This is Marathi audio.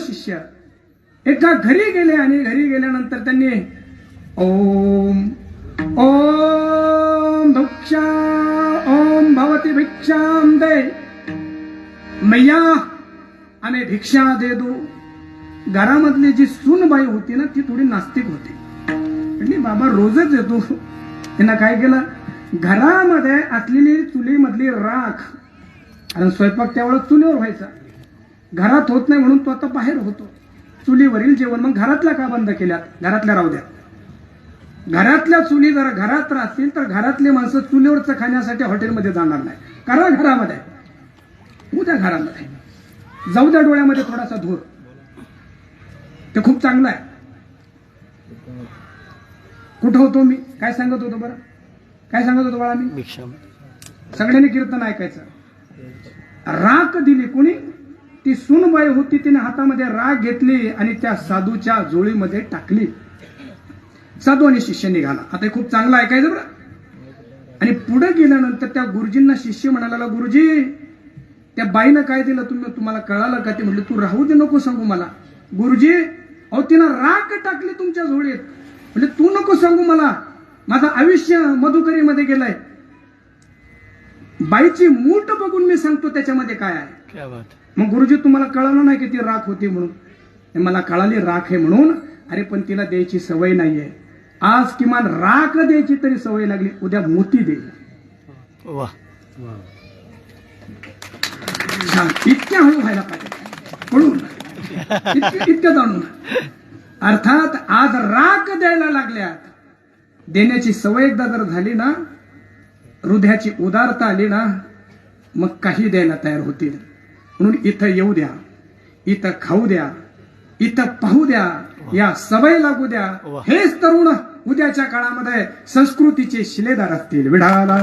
शिष्य एका घरी गेले आणि घरी गेल्यानंतर त्यांनी ओम ओम भिक्षा ओम भवती भिक्षाम दे मैया आम्ही भिक्षा दे दो. घरामधली जी सूनबाई होती ना ती थोडी नास्तिक होती. म्हणजे बाबा रोजच येतो. त्यांना काय केलं, घरामध्ये असलेली चुलीमधली राख, आणि स्वयंपाक त्यावेळेस चुलीवर व्हायचा, घरात होत नाही म्हणून तो आता बाहेर होतो. चुलीवरील जेवण मग घरातल्या का बंद केल्यात, घरातल्या राहू द्या. घरातल्या चुली जर घरात राहतील तर घरातली माणसं चुलीवरचं खाण्यासाठी हॉटेलमध्ये जाणार नाही. करा घरामध्ये, उद्या घरामध्ये जाऊ द्या, डोळ्यामध्ये थोडासा धूर, ते खूप चांगलं आहे. कुठं होतो मी, काय सांगत होतो बरं, काय सांगत होतो बाळा मी, सगळ्यांनी कीर्तन ऐकायचं. राख दिली कोणी, ती सूनबाई होती, तिने हातामध्ये राख घेतली आणि त्या साधूच्या जोळीमध्ये टाकली. साधू आणि शिष्य निघाला. आता हे खूप चांगलं ऐकायचं बरं. आणि पुढे गेल्यानंतर त्या गुरुजींना शिष्य म्हणाला, गुरुजी त्या बाईनं काय दिलं तुम्हाला कळालं का? ते म्हटलं तू राहू दे, नको सांगू मला. गुरुजी अहो तिनं राख टाकली तुमच्या झोळीत. म्हणजे तू नको सांगू मला, माझं आयुष्य मधुकरीमध्ये गेलंय. बाईची मूठ बघून मी सांगतो त्याच्यामध्ये काय आहे. मग गुरुजी तुम्हाला कळलं नाही की ती राख होती म्हणून? मला कळाली राख आहे म्हणून. अरे पण तिला द्यायची सवय नाहीये. आज किमान राख द्यायची तरी सवय लागली, उद्या मोती देईल. इतक्या हळू व्हायला पाहिजे, पळून इतकं जाणून. अर्थात आज राख द्यायला लागल्यात. देण्याची सवय एकदा जर झाली ना, हृदयाची उदारता आली ना, मग काही द्यायला तयार होतील. म्हणून इथं येऊ द्या, इथं खाऊ द्या, इथं पाहू द्या, या सवय लागू द्या. हेच तरुण उद्याच्या काळामध्ये संस्कृतीचे शिलेदार असतील. विढाला